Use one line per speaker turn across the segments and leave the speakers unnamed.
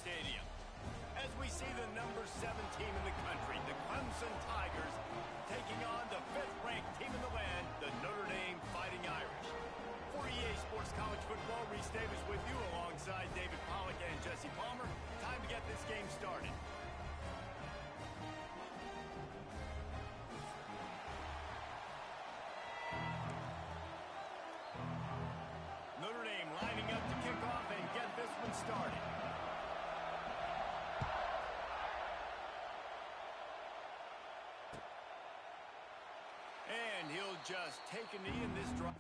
Stadium. As we see the number 7 team in the country, the Clemson Tigers, taking on the 5th-ranked team in the land, the Notre Dame Fighting Irish. For EA Sports College Football, Reese Davis with you alongside David Pollack and Jesse Palmer. Time to get this game started. Notre Dame lining up to kick off and get this one started. And he'll just take a knee in this drive.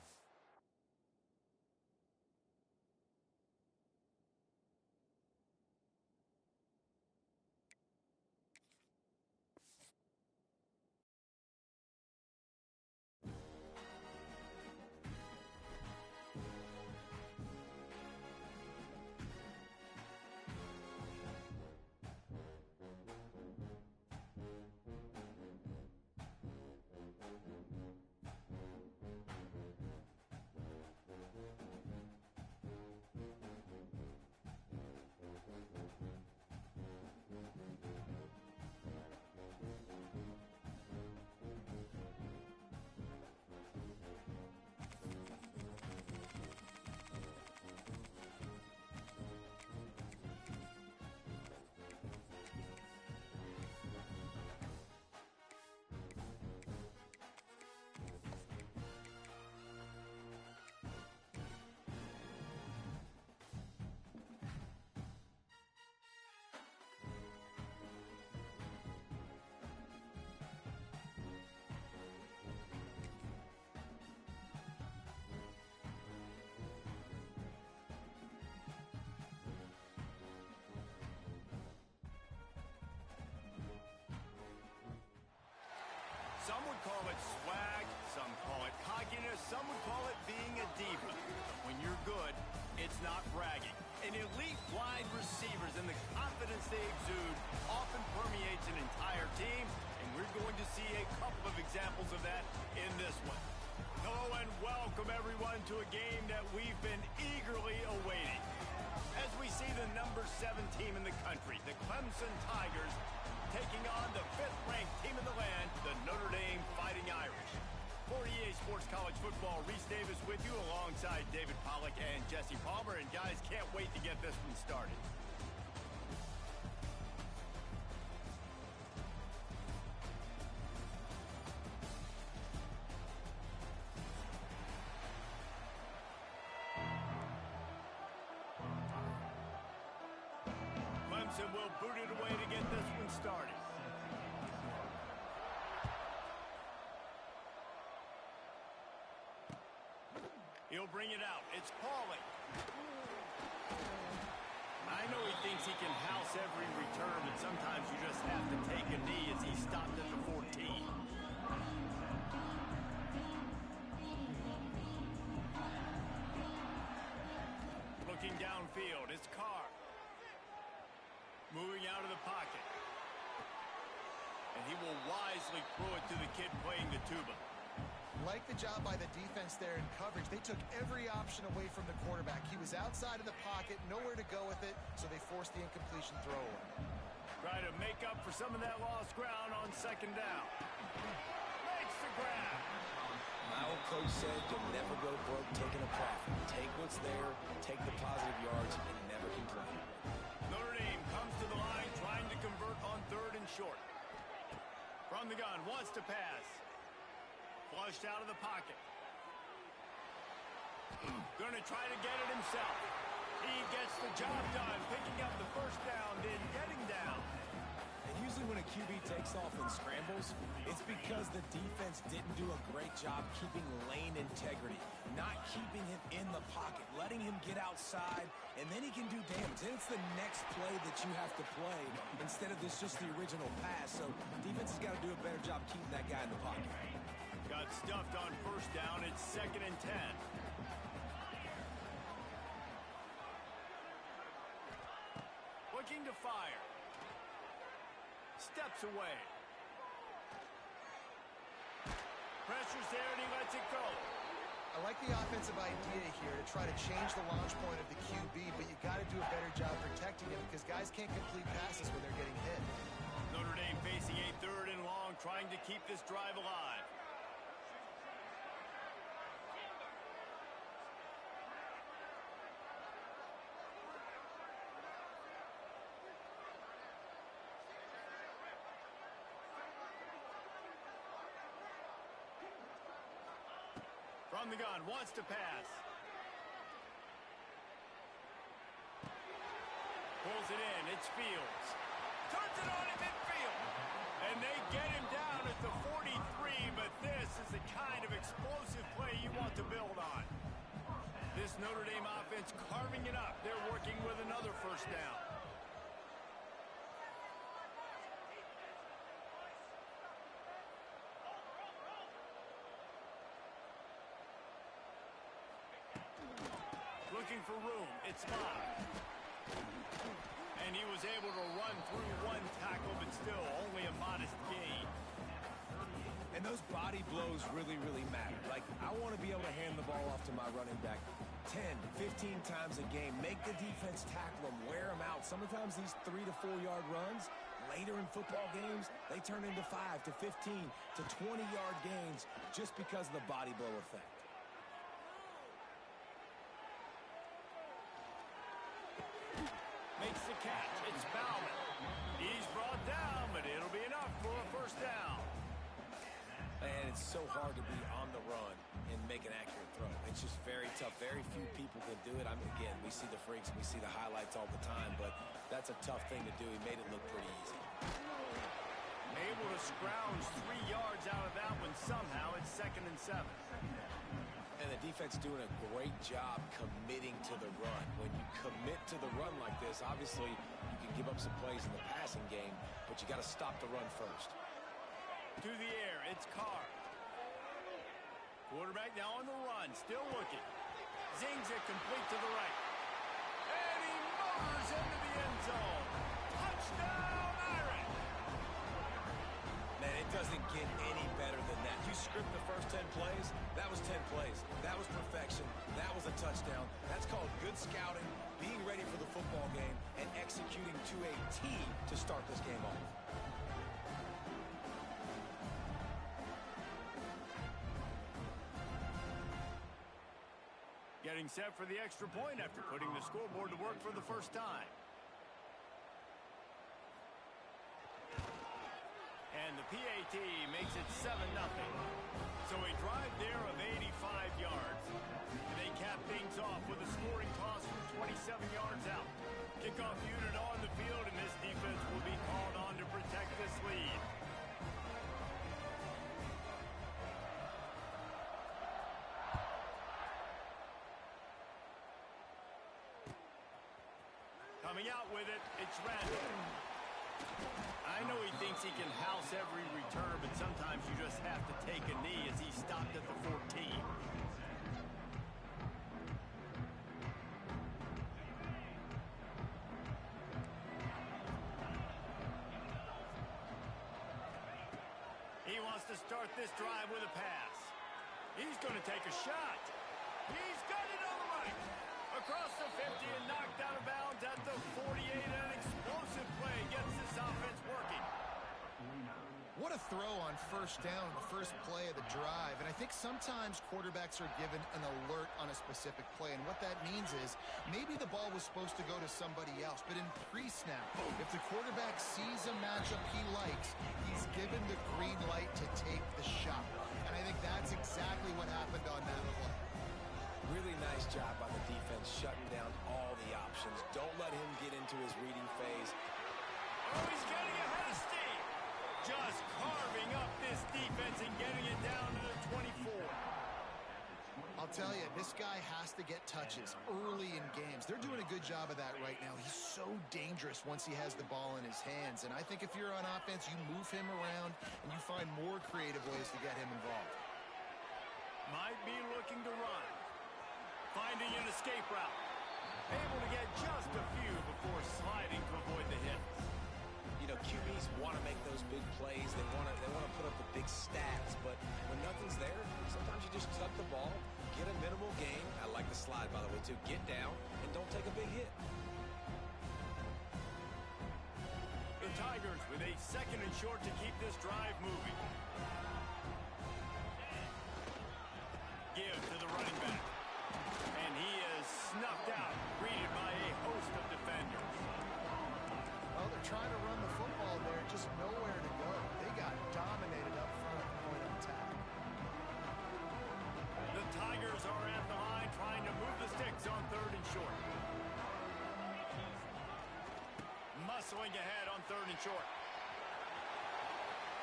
Some would call it swag, some call it cockiness, some would call it being a diva. But when you're good, it's not bragging. An elite wide receivers and the confidence they exude often permeates an entire team, and we're going to see a couple of examples of that in this one. Hello and welcome everyone to a game that we've been eagerly awaiting. As we see the number 7 team in the country, the Clemson Tigers, taking on the 5th-ranked team in the land, the Notre Dame Fighting Irish. For EA Sports College Football, Reese Davis with you alongside David Pollack and Jesse Palmer. And guys, can't wait to get this one started. Clemson will boot it away to get this one started. He'll bring it out. It's Pauly. I know he thinks he can house every return, but sometimes you just have to take a knee as he stopped at the 14. Looking downfield, it's Carr. Moving out of the pocket. And he will wisely throw it to the kid playing the tuba.
Like the job by the defense there in coverage. They took every option away from the quarterback. He was outside of the pocket, nowhere to go with it, so they forced the incompletion throw away.
Try to make up for some of that lost ground on 2nd down. Makes the grab.
My old coach said you'll never go broke taking a profit. Take what's there, take the positive yards, and never complain.
Notre Dame comes to the line trying to convert on 3rd and short. From the gun, wants to pass. Flushed out of the pocket. Going to try to get it himself. He gets the job done, picking up the 1st down, then getting down.
And usually when a QB takes off and scrambles, it's because the defense didn't do a great job keeping lane integrity, not keeping him in the pocket, letting him get outside, and then he can do damage. Then it's the next play that you have to play instead of just the original pass. So defense has got to do a better job keeping that guy in the pocket.
Got stuffed on 1st down. It's 2nd and 10. Looking to fire. Steps away. Pressure's there and he lets it go.
I like the offensive idea here to try to change the launch point of the QB, but you got to do a better job protecting him because guys can't complete passes when they're getting hit.
Notre Dame facing a 3rd and long, trying to keep this drive alive. From the gun, wants to pass. Pulls it in, it's Fields. Turns it on in midfield. And they get him down at the 43, but this is the kind of explosive play you want to build on. This Notre Dame offense carving it up. They're working with another first down. Looking for room, it's Mock. And he was able to run through one tackle, but still only a modest gain.
And those body blows really, really matter. Like, I want to be able to hand the ball off to my running back 10, 15 times a game. Make the defense tackle them, wear them out. Sometimes these 3 to 4 yard runs, later in football games, they turn into 5 to 15 to 20 yard gains just because of the body blow effect.
Makes the catch. It's Bauman. He's brought down, but it'll be enough for a first down.
And it's so hard to be on the run and make an accurate throw. It's just very tough. Very few people can do it. I mean, again, we see the freaks, we see the highlights all the time, but that's a tough thing to do. He made it look pretty easy.
Able to scrounge 3 yards out of that one somehow. It's 2nd and 7.
And the defense doing a great job committing to the run. When you commit to the run like this, obviously you can give up some plays in the passing game, but you got to stop the run first.
To the air, it's Carr. Quarterback now on the run, still looking. Zings it complete to the right. And he motors into the end zone. Touchdown, Irish!
Man, it doesn't get any better than that. You script the first 10 plays, that was 10 plays. That was perfection. That was a touchdown. That's called good scouting, being ready for the football game, and executing to a T to start this game off.
Getting set for the extra point after putting the scoreboard to work for the first time. And the PAT makes it 7-0. So a drive there of 85 yards. And they cap things off with a scoring toss from 27 yards out. Kickoff unit on the field, and this defense will be called on to protect this lead. Coming out with it, it's Randall. I know he thinks he can house every return, but sometimes you just have to take a knee as he stopped at the 14. He wants to start this drive with a pass. He's going to take a shot. He's got it on the right. Across the 50 and knocked out of bounds at the 48. An explosive play gets this offense working.
What a throw on first down, the first play of the drive. And I think sometimes quarterbacks are given an alert on a specific play. And what that means is maybe the ball was supposed to go to somebody else. But in pre-snap, if the quarterback sees a matchup he likes, he's given the green light to take the shot. And I think that's exactly what happened on that play.
Really nice job by the defense shutting down all the options. Don't let him get into his reading phase.
Oh, he's getting ahead of steam. Just carving up this defense and getting it down to the 24.
I'll tell you, this guy has to get touches early in games. They're doing a good job of that right now. He's so dangerous once he has the ball in his hands. And I think if you're on offense, you move him around and you find more creative ways to get him involved.
Might be looking to run. Finding an escape route. Able to get just a few before sliding to avoid the hit.
You know, QBs want to make those big plays. They want to put up the big stats. But when nothing's there, sometimes you just tuck the ball, get slide, by the way, too. Get down and don't take a big hit.
The Tigers with a 2nd and short to keep this drive moving. Give to the running back. And he is snuffed out, greeted by a host of defenders.
Well, they're trying to run the football there, just nowhere to go. They got dominated up front at the point of attack.
The Tigers are at the line trying to move the sticks on 3rd and short. Muscling ahead on 3rd and short.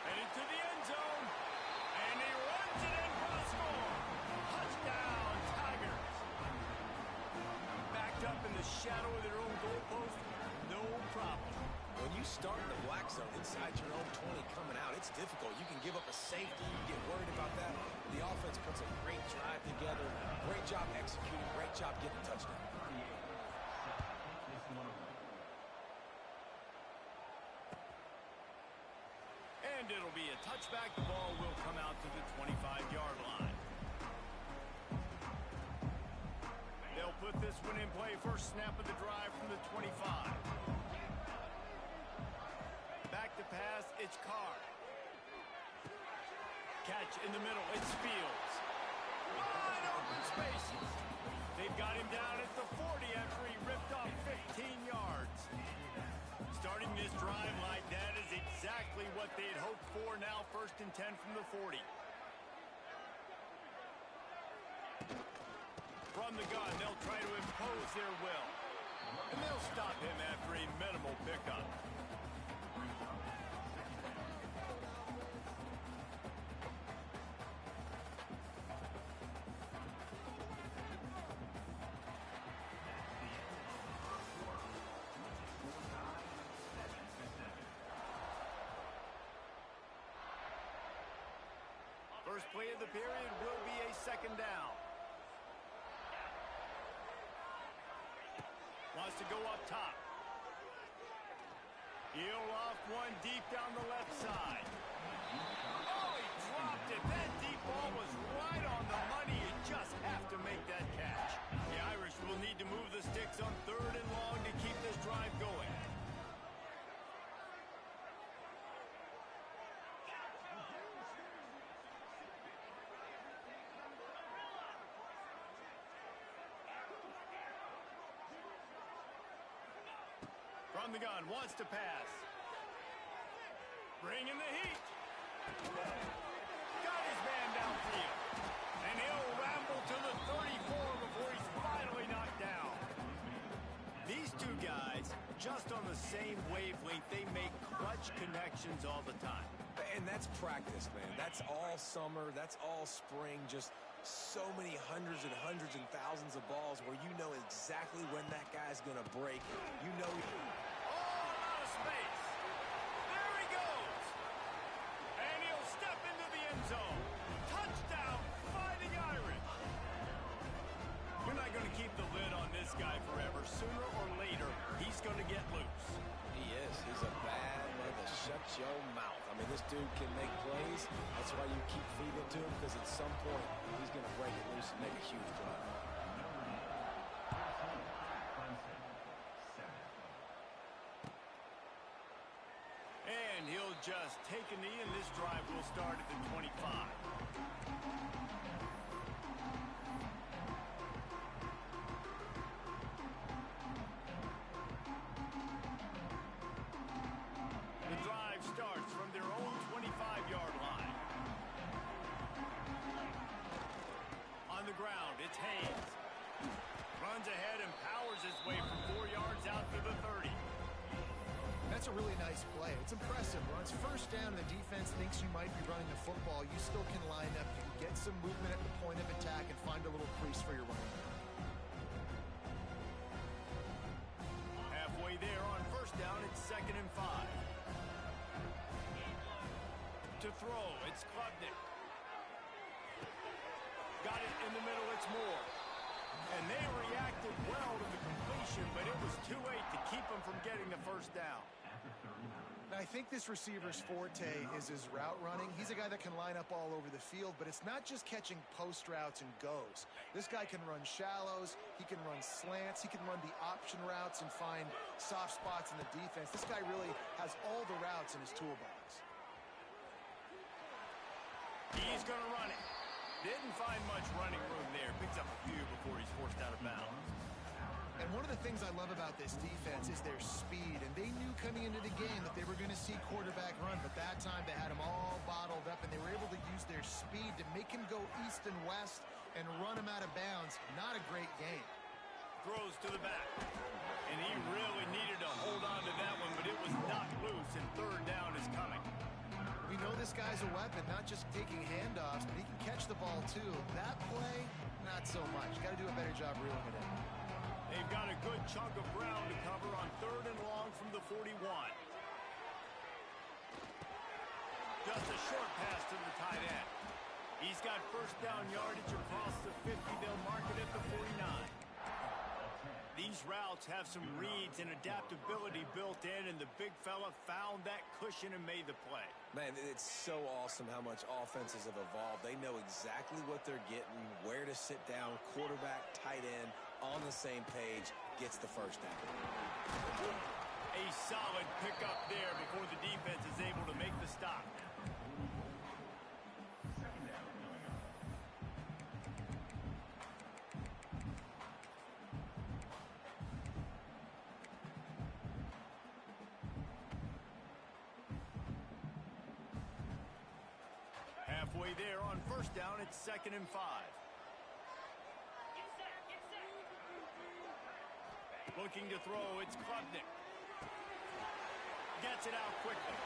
And into the end zone. And he runs it in for the score. Touchdown, Tigers. Backed up in the shadow of their own goalpost. No problem.
When you start in the black zone inside your own 20 coming out, it's difficult. You can give up a safety. You get worried about that. The offense puts a great drive together. Great job executing. Great job getting a touchdown.
And it'll be a touchback. The ball will come out to the 25-yard line. They'll put this one in play. First snap of the drive from the 25. Back to pass, it's Carr. Catch in the middle, it's Fields. Wide open spaces. They've got him down at the 40 after he ripped off 15 yards. Starting this drive like that is exactly what they'd hoped for. Now 1st and 10 from the 40. From the gun, they'll try to impose their will. And they'll stop him after a minimal pickup. First play of the period will be a 2nd down. Wants to go up top. He'll off one deep down the left side. Oh, he dropped it. That deep ball was right on the money. You just have to make that catch. The Irish will need to move the sticks on 3rd and long to keep this drive going. From the gun, wants to pass. Bringing the heat. Got his man downfield. And he'll ramble to the 34 before he's finally knocked down. These two guys, just on the same wavelength, they make clutch connections all the time.
And that's practice, man. That's all summer. That's all spring. Just so many hundreds and thousands of balls where you know exactly when that guy's going to break. You know.
All out of space. There he goes. And he'll step into the end zone. Touchdown, Fighting Irish. You're not going to keep the lid on this guy forever. Sooner or later, he's going to get loose.
He is. He's a bad mother. Shut your mouth. I mean, this dude can make plays. That's why you keep feeding it to him, because at some point, he's going to break it loose and make a huge play.
And he'll just take a knee, and this drive will start at the 25. The drive starts from their own 25-yard line. On the ground, it's Hayes. Runs ahead and powers his way from 4 yards out to the 30.
That's a really nice play. It's impressive. When it's 1st down and the defense thinks you might be running the football, you still can line up. You can get some movement at the point of attack and find a little crease for your running back.
Halfway there on 1st down, it's 2nd and 5. To throw, it's Klubnik. Got it in the middle, it's Moore. And they reacted well to the completion, but it was too late to keep them from getting the 1st down.
I think this receiver's forte is his route running. He's a guy that can line up all over the field, but it's not just catching post routes and goes. This guy can run shallows, he can run slants, he can run the option routes and find soft spots in the defense. This guy really has all the routes in his toolbox.
He's going to run it. Didn't find much running room there. Picks up a few before he's forced out of bounds.
And one of the things I love about this defense is their speed. And they knew coming into the game that they were going to see quarterback run. But that time they had him all bottled up, and they were able to use their speed to make him go east and west and run him out of bounds. Not a great game.
Throws to the back. And he really needed to hold on to that one, but it was knocked loose, and third down is coming.
We know this guy's a weapon, not just taking handoffs, but he can catch the ball too. That play, not so much. Got to do a better job reeling it in.
They've got a good chunk of ground to cover on 3rd and long from the 41. Just a short pass to the tight end. He's got first down yardage across the 50. They'll mark it at the 49. These routes have some reads and adaptability built in, and the big fella found that cushion and made the play.
Man, it's so awesome how much offenses have evolved. They know exactly what they're getting, where to sit down, quarterback, tight end, on the same page, gets the first down.
A solid pickup there before the defense is able to make the stop. Halfway there on first down, it's 2nd and 5. Looking to throw, it's Klubnik. Gets it out quickly.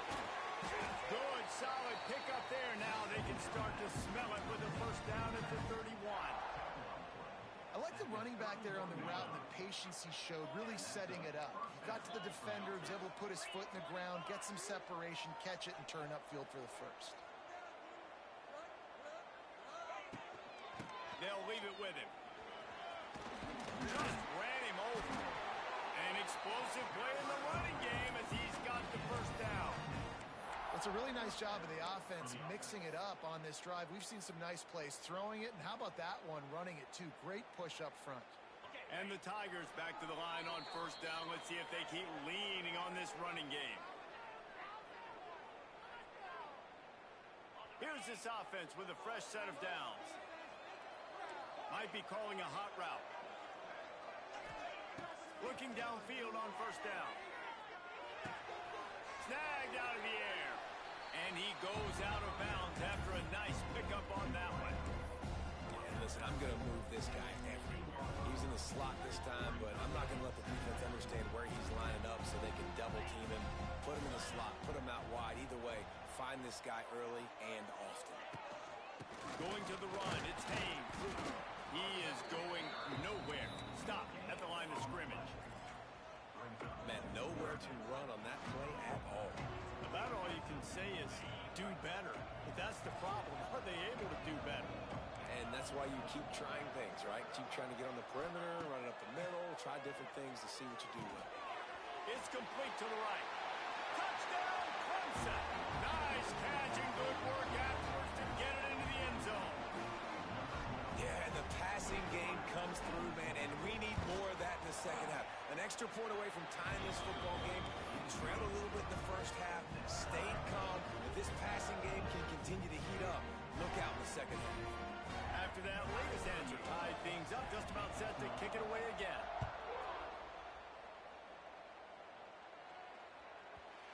Good, solid pickup there. Now they can start to smell it with a first down at the 31.
I like the running back there on the route and the patience he showed, really setting it up. He got to the defender, was able to put his foot in the ground, get some separation, catch it, and turn upfield for the first.
They'll leave it with him. Just ran him over. An explosive play in the running game as he's got the first down.
It's a really nice job of the offense mixing it up on this drive. We've seen some nice plays throwing it, and how about that one running it too? Great push up front.
And the Tigers back to the line on first down. Let's see if they keep leaning on this running game. Here's this offense with a fresh set of downs. Might be calling a hot route. Looking downfield on first down. Snagged out of the air. And he goes out of bounds after a nice pickup on that one.
And listen, I'm going to move this guy everywhere. He's in the slot this time, but I'm not going to let the defense understand where he's lining up so they can double team him, put him in the slot, put him out wide. Either way, find this guy early and often.
Going to the run, it's Haynes. He is going nowhere. Stop at the line of scrimmage.
Man, nowhere to run on that play at all.
About all you can say is do better. But that's the problem. Are they able to do better?
And that's why you keep trying things, right? Keep trying to get on the perimeter, run it up the middle, try different things to see what you do well.
It's complete to the right. Touchdown, Clemson. Nice catch and good work afterwards to get it into the end zone.
Yeah, and the passing game comes through, man, and we need more of that in the second half. An extra point away from tying this football game. You trailed a little bit in the first half, stayed calm. If this passing game can continue to heat up, look out in the second half.
After that latest answer tied things up, just about set to kick it away again.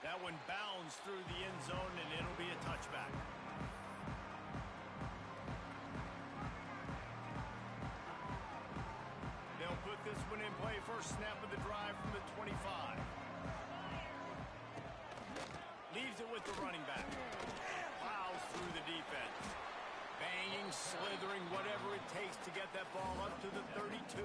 That one bounds through the end zone, and it'll be a touchback. They'll put this one in play. First snap of the drive from the 25. Leaves it with the running back. Plows through the defense. Banging, slithering, whatever it takes to get that ball up to the 32.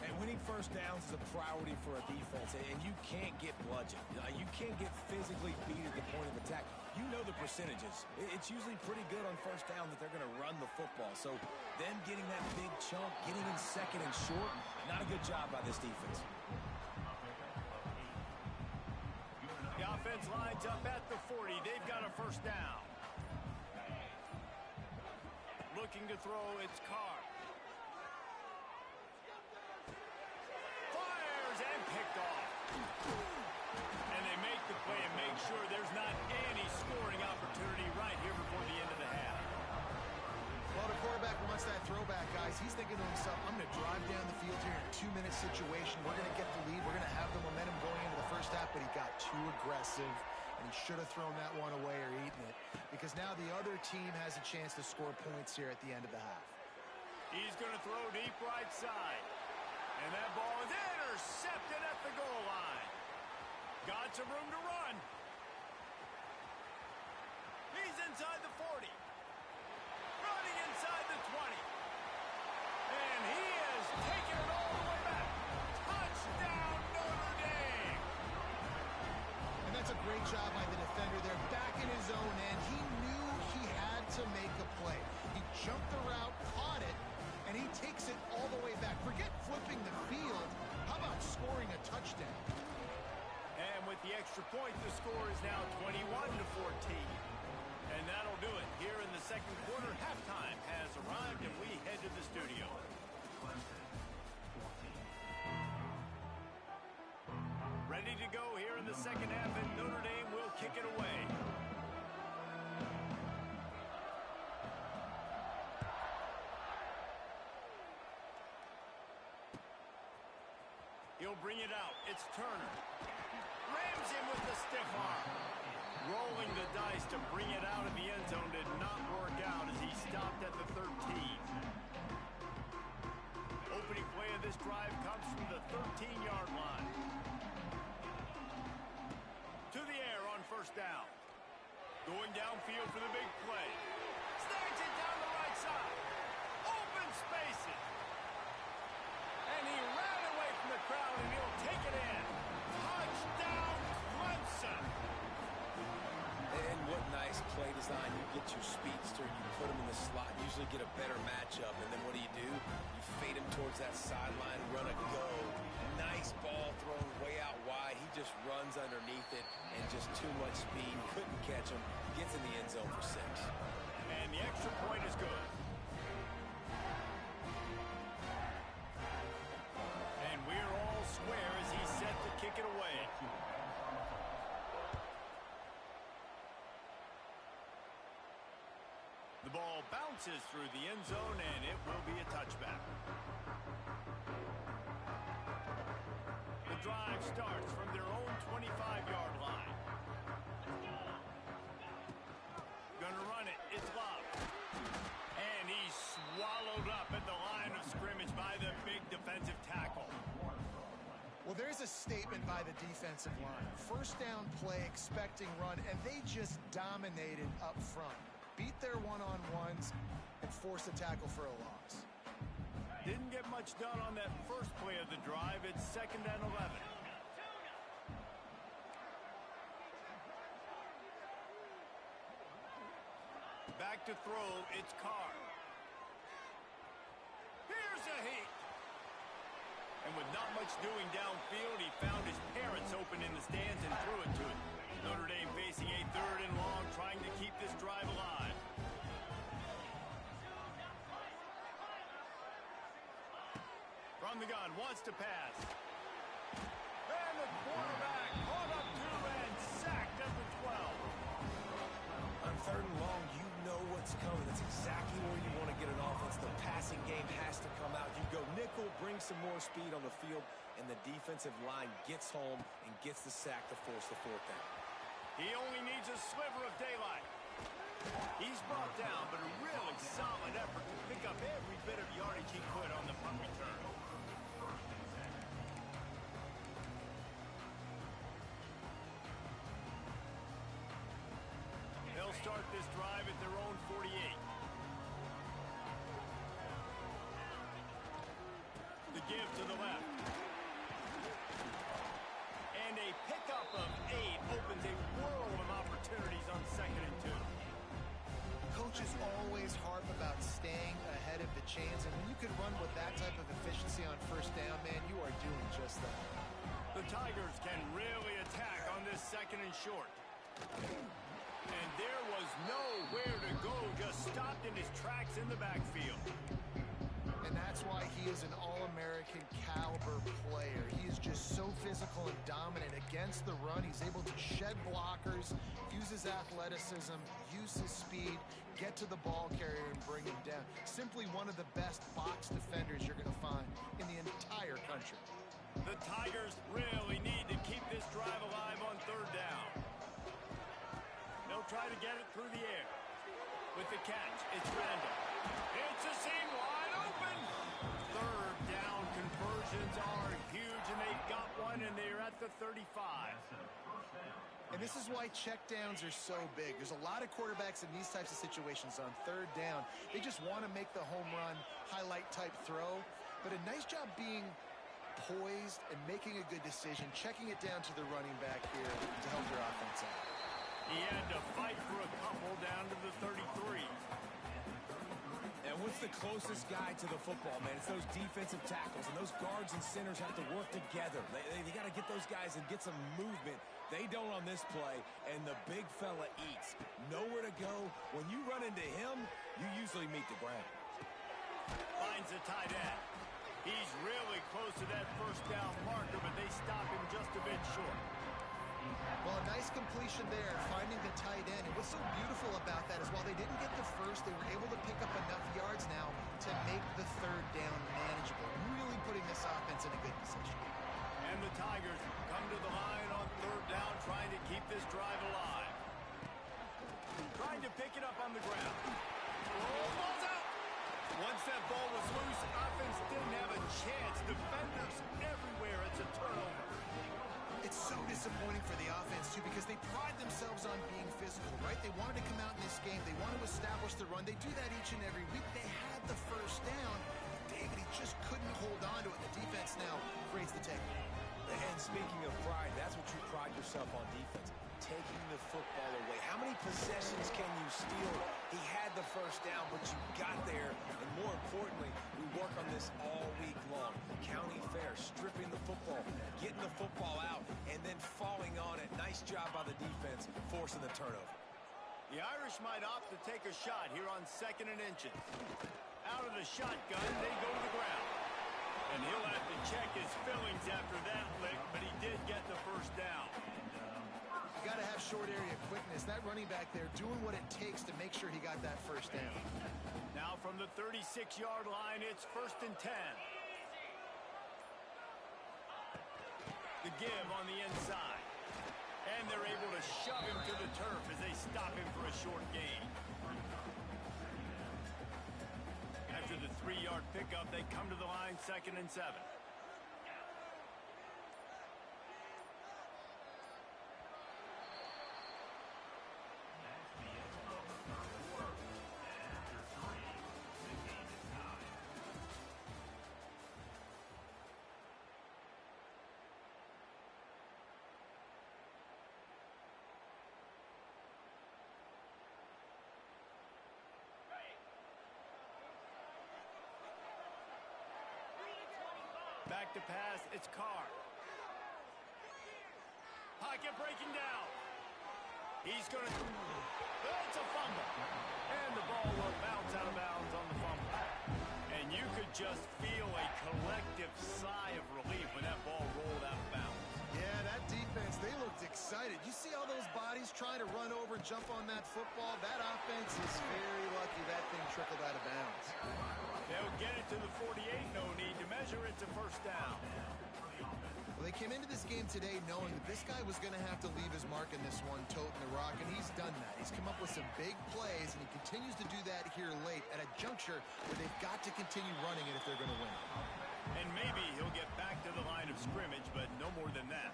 And winning first downs is a priority for a defense, and you can't get bludgeoned. You can't get physically beat at the point of attack. You know the percentages. It's usually pretty good on first down that they're going to run the football. So them getting that big chunk, getting in second and short, not a good job by this defense.
Got defense lines up at the 40. They've got a first down. Looking to throw, it's Carr. Fires and picked off. And they make the play and make sure there's not any scoring opportunity right here before the end of the half.
Well, the quarterback wants that throwback, guys. He's thinking to himself, I'm going to drive down the field here in a 2-minute situation. We're going to get the lead. We're going to have the momentum going into the first half, but he got too aggressive, and he should have thrown that one away or eaten it, because now the other team has a chance to score points here at the end of the half.
He's going to throw deep right side. And that ball is intercepted at the goal line. Got some room to run. He's inside the 40. Running inside the 20. And he has taken it all the way back. Touchdown, Notre Dame.
And that's a great job by the defender there. Back in his own end, he knew he had to make a play. He jumped the route, caught it, and he takes it all the way back. Forget flipping the field. How about scoring a touchdown?
And with the extra point, the score is now 21-14. And that'll do it. Here in the second quarter, halftime has arrived, and we head to the studio. Ready to go here in the second half, and Notre Dame will kick it away. He'll bring it out. It's Turner. Rams him with the stiff arm. Rolling the dice to bring it out of the end zone did not work out as he stopped at the 13. Opening play of this drive comes from the 13-yard line. To the air on first down. Going downfield for the big play. Snags it down the right side. Open spaces. And he ran away from the crowd, and he'll take it in. Touchdown, Clemson.
And what nice play design. You get your speedster, you put him in the slot, usually get a better matchup, and then what do? You fade him towards that sideline, run a go. Nice ball thrown way out wide. He just runs underneath it, and just too much speed. Couldn't catch him. Gets in the end zone for 6.
And the extra point is good. And we're all square as he's set to kick it away. The ball bounces through the end zone, and it will be a touchback. The drive starts from their own 25-yard line. Gonna run it. It's Love. And he's swallowed up at the line of scrimmage by the big defensive tackle.
Well, there's a statement by the defensive line. First down play, expecting run, and they just dominated up front. Beat their one-on-ones and force a tackle for a loss.
Didn't get much done on that first play of the drive. It's 2nd and 11. Back to throw, it's Carr. Here's a heat. And with not much doing downfield, he found his parents open in the stands and threw it to him. Notre Dame facing a 3rd and long, trying to keep this drive alive. From the gun, wants to pass. And the quarterback caught up to and sacked at the 12.
On 3rd and long, you know what's coming. That's exactly where you want to get an offense. The passing game has to come out. You go nickel, bring some more speed on the field, and the defensive line gets home and gets the sack to force the 4th down.
He only needs a sliver of daylight. He's brought down, but a really solid effort to pick up every bit of yardage he could on the punt return. They'll start this drive at their own 48. The give to the left. And a pickup of 8 opens a world of opportunities on 2nd and 2.
Coaches always harp about staying ahead of the chains, and when you can run with that type of efficiency on first down, man, you are doing just that.
The Tigers can really attack on this 2nd and short. And there was nowhere to go, just stopped in his tracks in the backfield.
And that's why he is an All-American caliber player. He is just so physical and dominant against the run. He's able to shed blockers, use his athleticism, use his speed, get to the ball carrier and bring him down. Simply one of the best box defenders you're going to find in the entire country.
The Tigers really need to keep this drive alive on 3rd down. They'll try to get it through the air. With the catch, it's Randall. It's a seam wide open. 3rd down conversions are huge, and they've got one, and they're at the 35.
And this is why checkdowns are so big. There's a lot of quarterbacks in these types of situations on 3rd down. They just want to make the home run, highlight type throw. But a nice job being poised and making a good decision, checking it down to the running back here to help your offense out.
He had to fight for a couple down to the 33.
And what's the closest guy to the football, man? It's those defensive tackles, and those guards and centers have to work together. They got to get those guys and get some movement. They don't on this play, and the big fella eats. Nowhere to go. When you run into him, you usually meet the ground.
Finds a tight end. He's really close to that 1st down marker, but they stop him just a bit short.
Well, a nice completion there, finding the tight end. And what's so beautiful about that is while they didn't get the first, they were able to pick up enough yards now to make the 3rd down manageable, really putting this offense in a good position.
And the Tigers come to the line on 3rd down, trying to keep this drive alive. Trying to pick it up on the ground. Oh, ball's out! Once that ball was loose, offense didn't have a chance. Defenders everywhere. It's a turnover.
It's so disappointing for the offense, too, because they pride themselves on being physical, right? They wanted to come out in this game. They want to establish the run. They do that each and every week. They had the 1st down. David, he just couldn't hold on to it. The defense now creates the takeaway.
And speaking of pride, that's what you pride yourself on defense, taking the football away. How many possessions can you steal? He had the 1st down, but you got there. And more importantly, we work on this all week long. County fair, stripping the football, getting the football out, and then falling on it. Nice job by the defense, forcing the turnover.
The Irish might opt to take a shot here on 2nd and inches. Out of the shotgun, they go to the ground. And he'll have to check his fillings after that lick, but he did get the 1st down.
You got to have short area quickness. That running back there doing what it takes to make sure he got that 1st down.
Now from the 36-yard line, it's 1st and 10. The give on the inside. And they're able to shove him to the turf as they stop him for a short gain. After the 3-yard pickup, they come to the line 2nd and 7. Back to pass, it's Carr. Pocket breaking down. He's going to... It's a fumble. And the ball will bounce out of bounds on the fumble. And you could just feel a collective sigh of relief when that ball rolled out of bounds.
Yeah, that defense, they looked excited. You see all those bodies trying to run over and jump on that football? That offense is very lucky that thing trickled out of bounds.
They'll get it to the 48, no need to measure it to 1st down.
Well, they came into this game today knowing that this guy was going to have to leave his mark in this one, toting the rock, and he's done that. He's come up with some big plays, and he continues to do that here late at a juncture where they've got to continue running it if they're going to win.
And maybe he'll get back to the line of scrimmage, but no more than that.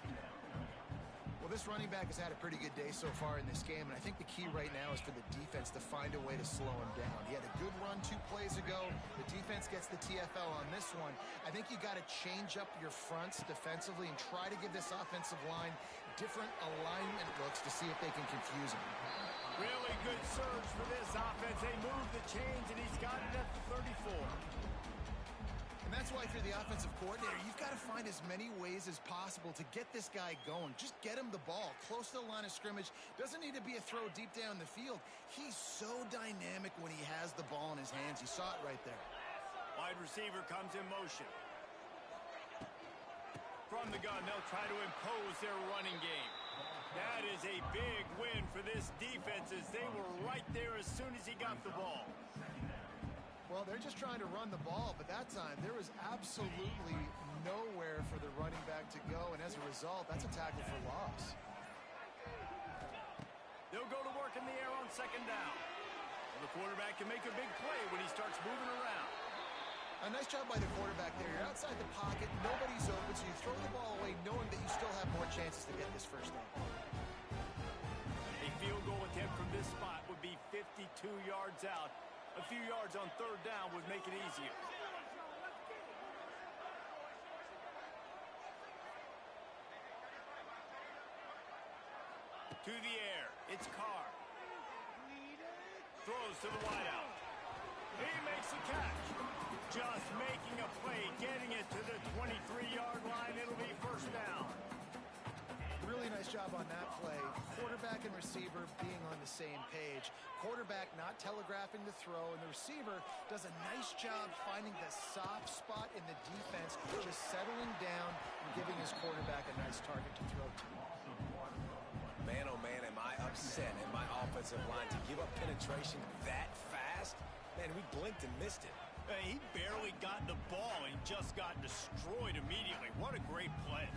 Well, this running back has had a pretty good day so far in this game, and I think the key right now is for the defense to find a way to slow him down. He had a good run 2 plays ago. The defense gets the TFL on this one. I think you got to change up your fronts defensively and try to give this offensive line different alignment looks to see if they can confuse him.
Really good surge for this offense. They move the chains, and he's got it at the 34.
And And that's why if you're the offensive coordinator, you've got to find as many ways as possible to get this guy going. Just get him the ball close to the line of scrimmage. Doesn't need to be a throw deep down the field. He's so dynamic when he has the ball in his hands. You saw it right there.
Wide receiver comes in motion. From the gun, they'll try to impose their running game. That is a big win for this defense as they were right there as soon as he got the ball.
Well, they're just trying to run the ball, but that time there was absolutely nowhere for the running back to go, and as a result, that's a tackle for loss.
They'll go to work in the air on second down. The quarterback can make a big play when he starts moving around.
A nice job by the quarterback there. You're outside the pocket, nobody's open, so you throw the ball away knowing that you still have more chances to get this first down.
A field goal attempt from this spot would be 52 yards out. A few yards on third down would make it easier. To the air, it's Carr. Throws to the wideout. He makes the catch. Just making a play, getting it to the 23-yard line. It'll be first down.
Really nice job on that play. Quarterback and receiver being on the same page. Quarterback not telegraphing the throw, and the receiver does a nice job finding the soft spot in the defense, just settling down and giving his quarterback a nice target to throw to.
Man, oh man, am I upset at my offensive line to give up penetration that fast? Man, we blinked and missed it.
He barely got the ball and just got destroyed immediately. What a great play.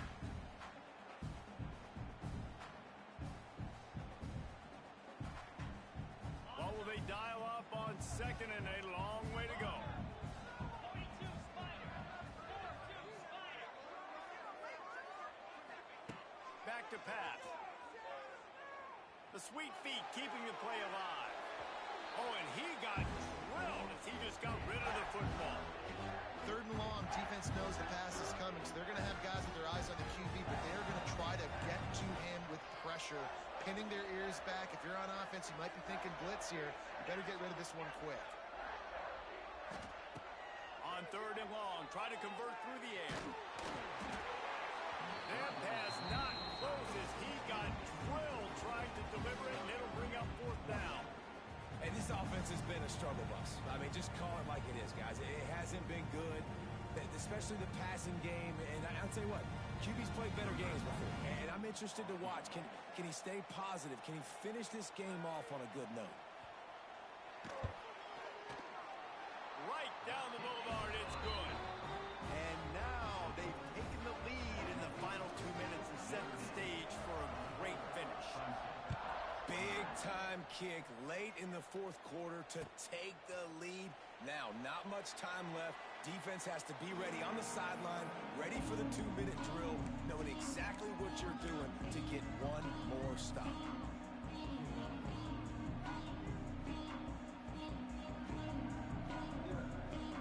What will they dial up on second and a long way to go? Back to pass. The sweet feet keeping the play alive. Oh, and he got drilled as he just got rid of the football.
Third and long, defense knows the pass is coming, so they're going to have guys with their eyes on the QB, but they're going to try to get to him with pressure, pinning their ears back. If you're on offense, you might be thinking blitz here. You better get rid of this one quick.
On third and long, try to convert through the air. That pass not closes. He got drilled trying to deliver it, and it'll bring up fourth down.
And this offense has been a struggle bus. I mean, just call it like it is, guys. It hasn't been good, especially the passing game. And I'll tell you what, QB's played better games before. And I'm interested to watch. Can he stay positive? Can he finish this game off on a good note?
Right down the boulevard, it's good. And now they've taken the lead in the final 2 minutes and set the stage for a great finish.
Big-time kick late in the fourth quarter to take the lead. Now, not much time left. Defense has to be ready on the sideline, ready for the 2-minute drill, knowing exactly what you're doing to get one more stop.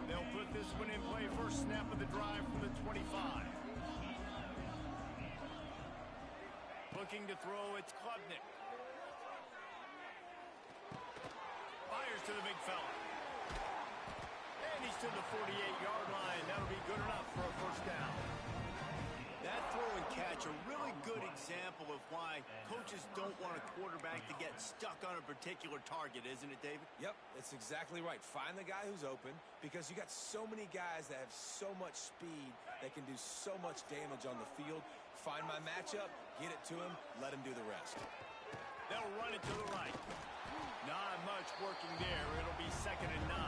They'll put this one in play. First snap of the drive from the 25. Looking to throw, it's Klubnik. Fires to the big fella. And he's to the 48-yard line. That'll be good enough for a first down. That throw and catch, a really good example of why coaches don't want a quarterback to get stuck on a particular target, isn't it, David?
Yep, that's exactly right. Find the guy who's open, because you got so many guys that have so much speed that can do so much damage on the field. Find my matchup, get it to him, let him do the rest.
They'll run it to the right. Not much working there. It'll be 2nd and 9.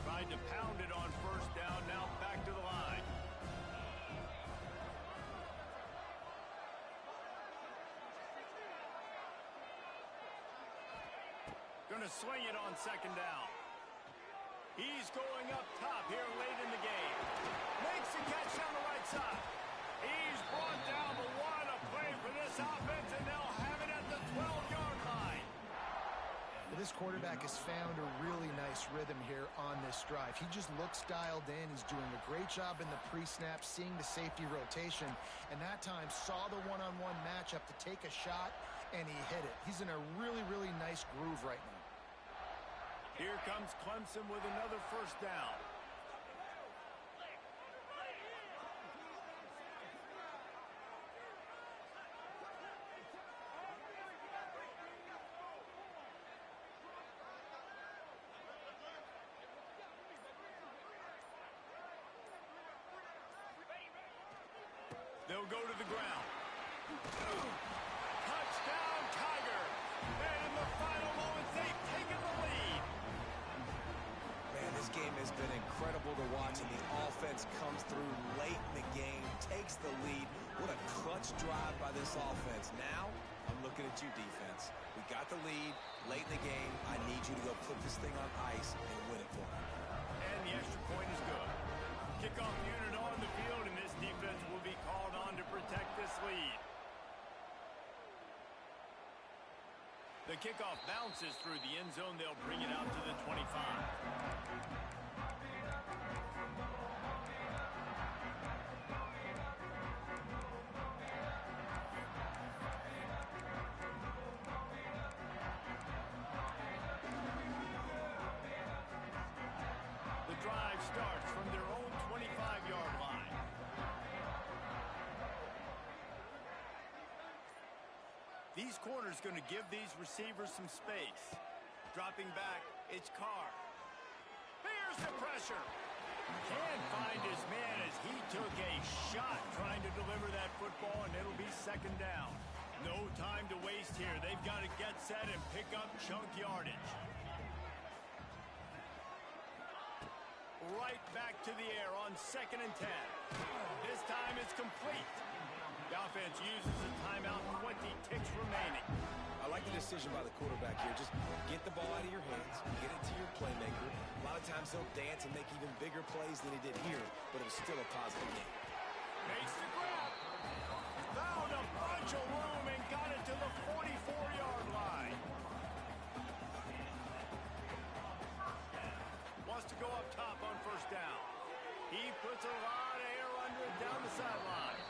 Tried to pound it on first down. Now back to the line. Going to swing it on 2nd down. He's going up top here late in the game. Makes the catch down the right side. He's brought down, but what a play for this offense, and they'll have it at the 12-yard line.
This quarterback has found a really nice rhythm here on this drive. He just looks dialed in. He's doing a great job in the pre-snap, seeing the safety rotation, and that time saw the one-on-one matchup to take a shot, and he hit it. He's in a really, really nice groove right now.
Here comes Clemson with another first down. They'll go to the ground. Touchdown, Tiger. And in the final moments, they've taken the lead.
Man, this game has been incredible to watch, and the offense comes through late in the game, takes the lead. What a clutch drive by this offense. Now, I'm looking at you, defense. We got the lead late in the game. I need you to go put this thing on ice and win it for me.
And the extra point is good. Kickoff unit on the field, and this defense will be called on to protect this lead. The kickoff bounces through the end zone. They'll bring it out to the 25. The drive starts from their own 25-yard line. These corners going to give these receivers some space. Dropping back, it's Carr. Here's the pressure. Can't find his man as he took a shot trying to deliver that football, and it'll be second down. No time to waste here. They've got to get set and pick up chunk yardage. Right back to the air on 2nd and 10. This time it's complete. The offense uses a timeout, 20 ticks remaining.
I like the decision by the quarterback here. Just get the ball out of your hands, get it to your playmaker. A lot of times he'll dance and make even bigger plays than he did here, but it was still a positive game.
Makes the grab. Found a bunch of room and got it to the 44-yard line. Wants to go up top on first down. He puts a lot of air under it down the sideline.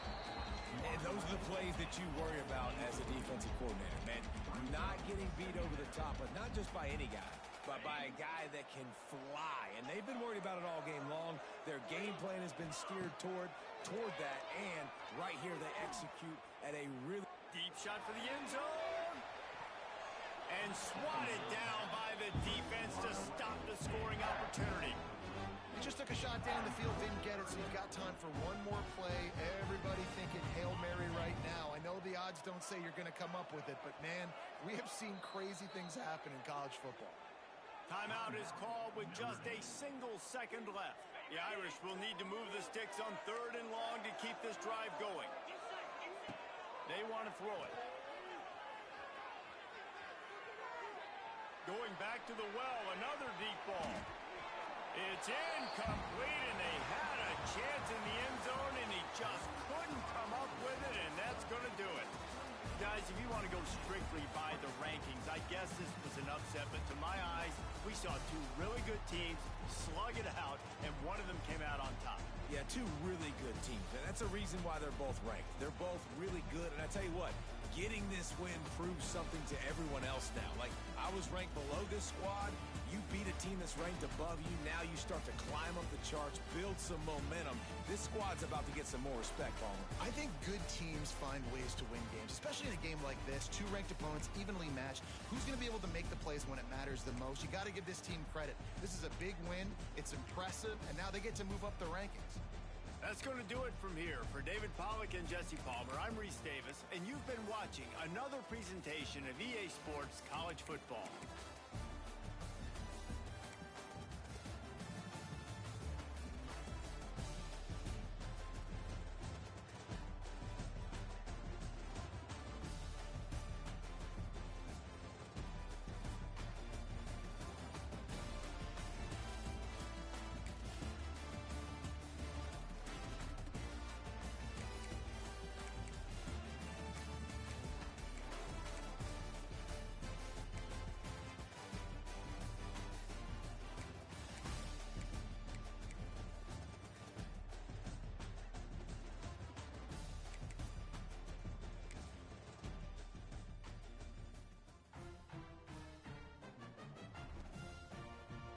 And those are the plays that you worry about as a defensive coordinator, man. Not getting beat over the top, but not just by any guy, but by a guy that can fly. And they've been worried about it all game long. Their game plan has been steered toward that, and right here they execute at a really
Deep shot for the end zone. And swatted down by the defense to stop the scoring opportunity.
Just took a shot down the field, didn't get it, so you've got time for one more play. Everybody thinking Hail Mary right now. I know the odds don't say you're going to come up with it, but, man, we have seen crazy things happen in college football.
Timeout is called with just a single second left. The Irish will need to move the sticks on 3rd and long to keep this drive going. They want to throw it. Going back to the well, another deep ball. It's incomplete, and they had a chance in the end zone, and he just couldn't come up with it, and that's going to do it. Guys, if you want to go strictly by the rankings, I guess this was an upset, but to my eyes, we saw two really good teams slug it out, and one of them came out on top.
Yeah, two really good teams, and that's a reason why they're both ranked. They're both really good, and I tell you what, getting this win proves something to everyone else now. Like, I was ranked below this squad. You beat a team that's ranked above you. Now you start to climb up the charts, build some momentum. This squad's about to get some more respect, Palmer.
I think good teams find ways to win games, especially in a game like this. Two ranked opponents, evenly matched. Who's going to be able to make the plays when it matters the most? You got to give this team credit. This is a big win. It's impressive, and now they get to move up the rankings.
That's going to do it from here. For David Pollack and Jesse Palmer, I'm Reese Davis, and you've been watching another presentation of EA Sports College Football.